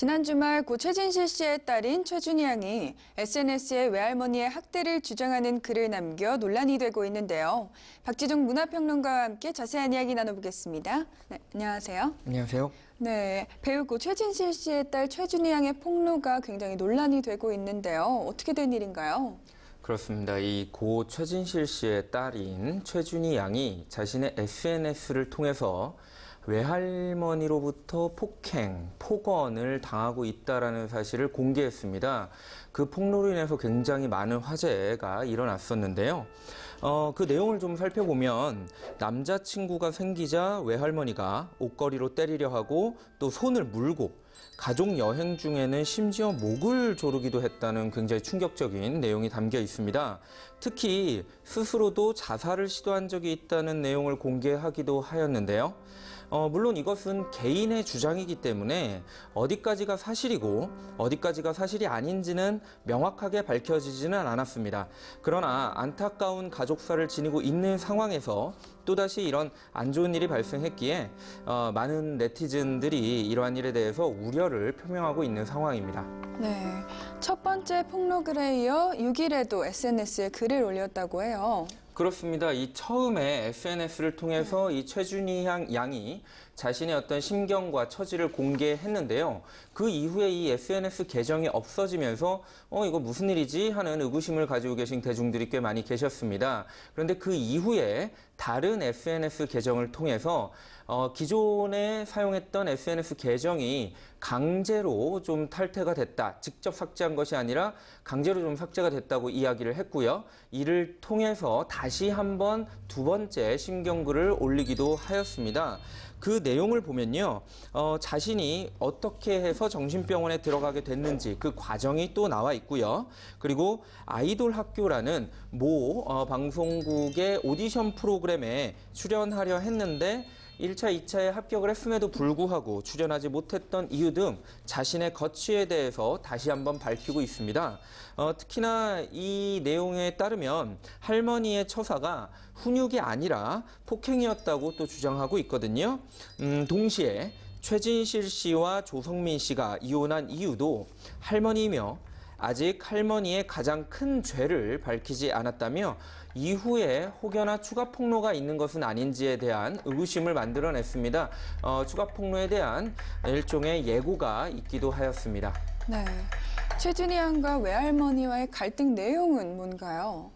지난 주말 고 최진실 씨의 딸인 최준희 양이 SNS에 외할머니의 학대를 주장하는 글을 남겨 논란이 되고 있는데요. 박지중 문화평론가와 함께 자세한 이야기 나눠보겠습니다. 네, 안녕하세요. 안녕하세요. 네, 배우 고 최진실 씨의 딸 최준희 양의 폭로가 굉장히 논란이 되고 있는데요. 어떻게 된 일인가요? 그렇습니다. 이 고 최진실 씨의 딸인 최준희 양이 자신의 SNS를 통해서 외할머니로부터 폭행, 폭언을 당하고 있다는 사실을 공개했습니다. 그 폭로로 인해서 굉장히 많은 화제가 일어났었는데요. 그 내용을 좀 살펴보면 남자친구가 생기자 외할머니가 옷걸이로 때리려 하고 또 손을 물고 가족 여행 중에는 심지어 목을 조르기도 했다는 굉장히 충격적인 내용이 담겨 있습니다. 특히 스스로도 자살을 시도한 적이 있다는 내용을 공개하기도 하였는데요. 물론 이것은 개인의 주장이기 때문에 어디까지가 사실이고 어디까지가 사실이 아닌지는 명확하게 밝혀지지는 않았습니다. 그러나 안타까운 가족사를 지니고 있는 상황에서 또다시 이런 안 좋은 일이 발생했기에 많은 네티즌들이 이러한 일에 대해서 우려를 표명하고 있는 상황입니다. 네, 첫 번째 폭로글에 이어 6일에도 SNS에 글을 올렸다고 해요. 그렇습니다. 이 처음에 SNS를 통해서 이 최준희 양이 자신의 어떤 심경과 처지를 공개했는데요. 그 이후에 이 SNS 계정이 없어지면서 이거 무슨 일이지 하는 의구심을 가지고 계신 대중들이 꽤 많이 계셨습니다. 그런데 그 이후에 다른 SNS 계정을 통해서 기존에 사용했던 SNS 계정이 강제로 좀 탈퇴가 됐다. 직접 삭제한 것이 아니라 강제로 좀 삭제가 됐다고 이야기를 했고요. 이를 통해서 다시 한번 두 번째 심경글을 올리기도 하였습니다. 그 내용을 보면요. 자신이 어떻게 해서 정신병원에 들어가게 됐는지 그 과정이 또 나와 있고요. 그리고 아이돌 학교라는 모 방송국의 오디션 프로그램에 출연하려 했는데 1차, 2차에 합격을 했음에도 불구하고 출연하지 못했던 이유 등 자신의 거취에 대해서 다시 한번 밝히고 있습니다. 특히나 이 내용에 따르면 할머니의 처사가 훈육이 아니라 폭행이었다고 또 주장하고 있거든요. 동시에 최진실 씨와 조성민 씨가 이혼한 이유도 할머니이며 아직 할머니의 가장 큰 죄를 밝히지 않았다며 이후에 혹여나 추가 폭로가 있는 것은 아닌지에 대한 의구심을 만들어냈습니다. 추가 폭로에 대한 일종의 예고가 있기도 하였습니다. 네, 최준희 양과 외할머니와의 갈등 내용은 뭔가요?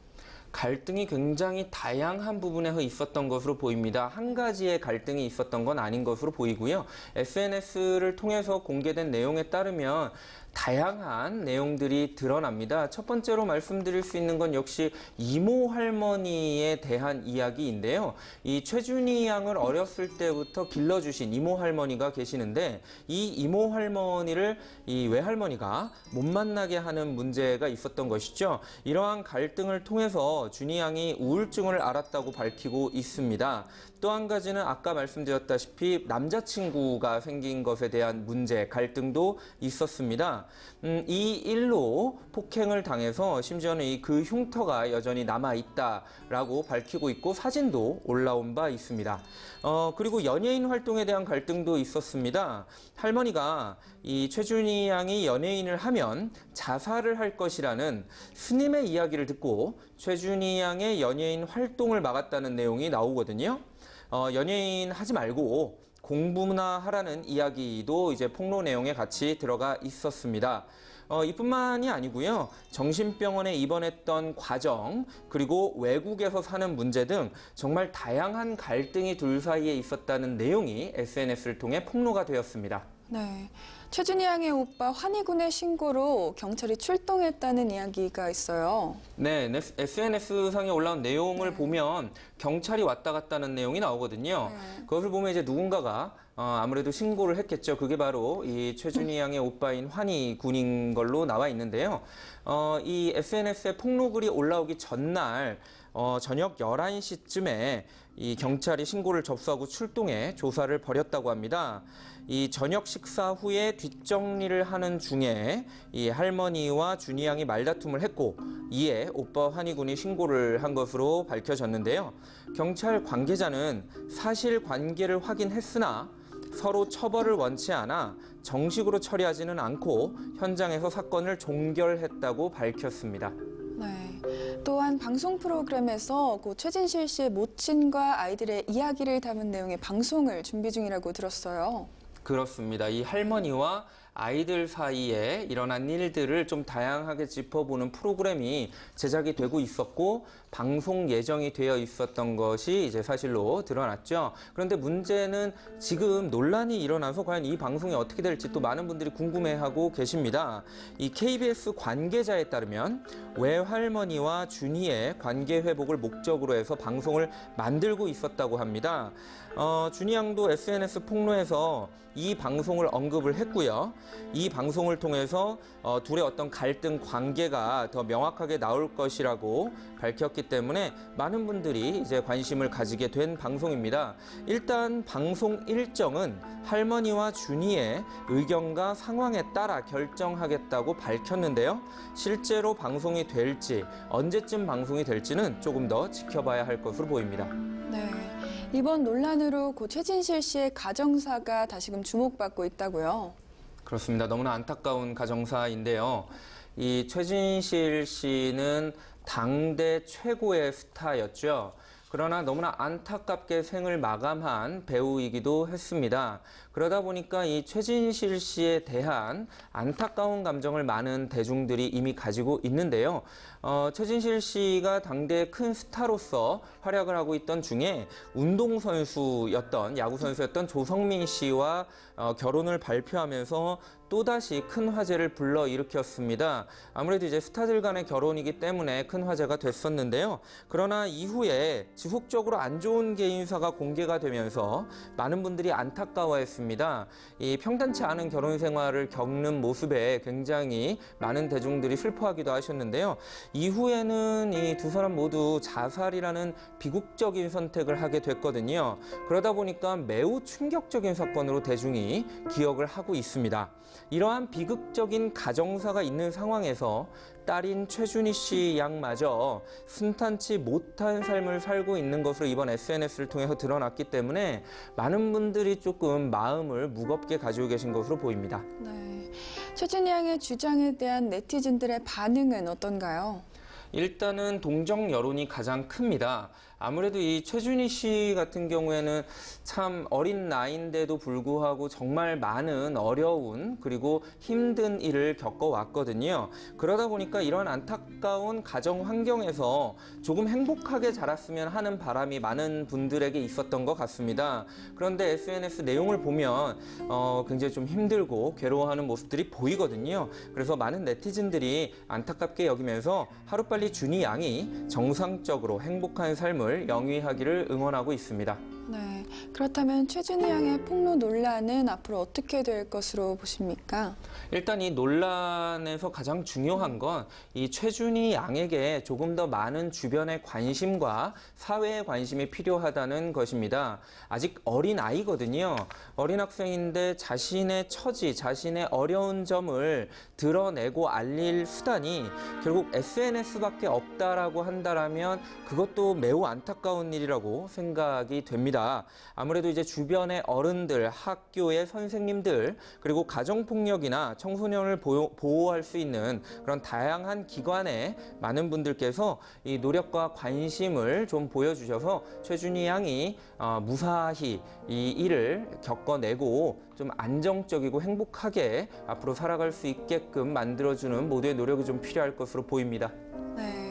갈등이 굉장히 다양한 부분에서 있었던 것으로 보입니다. 한 가지의 갈등이 있었던 건 아닌 것으로 보이고요. SNS를 통해서 공개된 내용에 따르면 다양한 내용들이 드러납니다. 첫 번째로 말씀드릴 수 있는 건 역시 이모 할머니에 대한 이야기인데요. 이 최준희 양을 어렸을 때부터 길러주신 이모 할머니가 계시는데 이 이모 할머니를 이 외할머니가 못 만나게 하는 문제가 있었던 것이죠. 이러한 갈등을 통해서 준희 양이 우울증을 앓았다고 밝히고 있습니다. 또 한 가지는 아까 말씀드렸다시피 남자친구가 생긴 것에 대한 문제, 갈등도 있었습니다. 이 일로 폭행을 당해서 심지어는 그 흉터가 여전히 남아있다라고 밝히고 있고 사진도 올라온 바 있습니다. 그리고 연예인 활동에 대한 갈등도 있었습니다. 할머니가 이 최준희 양이 연예인을 하면 자살을 할 것이라는 스님의 이야기를 듣고 최준희 양의 연예인 활동을 막았다는 내용이 나오거든요. 연예인 하지 말고 공부나 하라는 이야기도 이제 폭로 내용에 같이 들어가 있었습니다. 이뿐만이 아니고요. 정신병원에 입원했던 과정, 그리고 외국에서 사는 문제 등 정말 다양한 갈등이 둘 사이에 있었다는 내용이 SNS를 통해 폭로가 되었습니다. 네, 최준희 양의 오빠 환희군의 신고로 경찰이 출동했다는 이야기가 있어요. 네, SNS상에 올라온 내용을 보면 경찰이 왔다 갔다는 내용이 나오거든요. 그것을 보면 이제 누군가가 아무래도 신고를 했겠죠. 그게 바로 이 최준희 양의 오빠인 환희군인 걸로 나와 있는데요. 이 SNS에 폭로글이 올라오기 전날 저녁 11시쯤에 이 경찰이 신고를 접수하고 출동해 조사를 벌였다고 합니다. 이 저녁 식사 후에 뒷정리를 하는 중에 이 할머니와 준희 양이 말다툼을 했고 이에 오빠 환희군이 신고를 한 것으로 밝혀졌는데요. 경찰 관계자는 사실관계를 확인했으나 서로 처벌을 원치 않아 정식으로 처리하지는 않고 현장에서 사건을 종결했다고 밝혔습니다. 네. 또한 방송 프로그램에서 고 최진실 씨의 모친과 아이들의 이야기를 담은 내용의 방송을 준비 중이라고 들었어요. 그렇습니다. 이 할머니와 아이들 사이에 일어난 일들을 좀 다양하게 짚어보는 프로그램이 제작이 되고 있었고 방송 예정이 되어 있었던 것이 이제 사실로 드러났죠. 그런데 문제는 지금 논란이 일어나서 과연 이 방송이 어떻게 될지 또 많은 분들이 궁금해하고 계십니다. 이 KBS 관계자에 따르면 외할머니와 준이의 관계 회복을 목적으로 해서 방송을 만들고 있었다고 합니다. 준이 양도 SNS 폭로에서 이 방송을 언급을 했고요. 이 방송을 통해서 둘의 어떤 갈등 관계가 더 명확하게 나올 것이라고 밝혔기 때문에 많은 분들이 이제 관심을 가지게 된 방송입니다. 일단 방송 일정은 할머니와 준이의 의견과 상황에 따라 결정하겠다고 밝혔는데요. 실제로 방송이 될지 언제쯤 방송이 될지는 조금 더 지켜봐야 할 것으로 보입니다. 네. 이번 논란으로 고 최진실 씨의 가정사가 다시금 주목받고 있다고요. 그렇습니다. 너무나 안타까운 가정사인데요. 이 최진실 씨는 당대 최고의 스타였죠. 그러나 너무나 안타깝게 생을 마감한 배우이기도 했습니다. 그러다 보니까 이 최진실 씨에 대한 안타까운 감정을 많은 대중들이 이미 가지고 있는데요. 최진실 씨가 당대의 큰 스타로서 활약을 하고 있던 중에 운동선수였던, 야구선수였던 조성민 씨와 결혼을 발표하면서 또다시 큰 화제를 불러일으켰습니다. 아무래도 이제 스타들 간의 결혼이기 때문에 큰 화제가 됐었는데요. 그러나 이후에 지속적으로 안 좋은 개인사가 공개가 되면서 많은 분들이 안타까워했습니다. 이 평탄치 않은 결혼 생활을 겪는 모습에 굉장히 많은 대중들이 슬퍼하기도 하셨는데요. 이후에는 이 두 사람 모두 자살이라는 비극적인 선택을 하게 됐거든요. 그러다 보니까 매우 충격적인 사건으로 대중이 기억을 하고 있습니다. 이러한 비극적인 가정사가 있는 상황에서 딸인 최준희 씨 양마저 순탄치 못한 삶을 살고 있는 것으로 이번 SNS를 통해서 드러났기 때문에 많은 분들이 조금 마음을 무겁게 가지고 계신 것으로 보입니다. 네. 최준희 양의 주장에 대한 네티즌들의 반응은 어떤가요? 일단은 동정 여론이 가장 큽니다. 아무래도 이 최준희 씨 같은 경우에는 참 어린 나이인데도 불구하고 정말 많은 어려운 그리고 힘든 일을 겪어왔거든요. 그러다 보니까 이런 안타까운 가정 환경에서 조금 행복하게 자랐으면 하는 바람이 많은 분들에게 있었던 것 같습니다. 그런데 SNS 내용을 보면 굉장히 좀 힘들고 괴로워하는 모습들이 보이거든요. 그래서 많은 네티즌들이 안타깝게 여기면서 하루빨리 준희 양이 정상적으로 행복한 삶을 영위하기를 응원하고 있습니다. 네. 그렇다면 최준희 양의 폭로 논란은 앞으로 어떻게 될 것으로 보십니까? 일단 이 논란에서 가장 중요한 건 이 최준희 양에게 조금 더 많은 주변의 관심과 사회의 관심이 필요하다는 것입니다. 아직 어린 아이거든요. 어린 학생인데 자신의 처지, 자신의 어려운 점을 드러내고 알릴 수단이 결국 SNS밖에 없다라고 한다면 그것도 매우 안타까운 일이라고 생각이 됩니다. 아무래도 이제 주변의 어른들, 학교의 선생님들, 그리고 가정폭력이나 청소년을 보호할 수 있는 그런 다양한 기관에 많은 분들께서 이 노력과 관심을 좀 보여주셔서 최준희 양이 무사히 이 일을 겪어내고 좀 안정적이고 행복하게 앞으로 살아갈 수 있게끔 만들어주는 모두의 노력이 좀 필요할 것으로 보입니다. 네.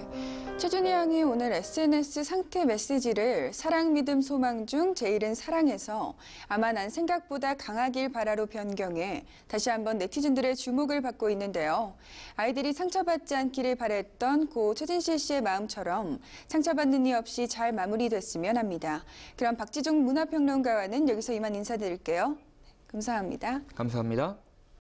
최준희 양이 오늘 SNS 상태 메시지를 사랑, 믿음, 소망 중 제일은 사랑에서 아마 난 생각보다 강하길 바라로 변경해 다시 한번 네티즌들의 주목을 받고 있는데요. 아이들이 상처받지 않기를 바랬던 고 최진실 씨의 마음처럼 상처받는 일 없이 잘 마무리됐으면 합니다. 그럼 박지종 문화평론가와는 여기서 이만 인사드릴게요. 감사합니다. 감사합니다.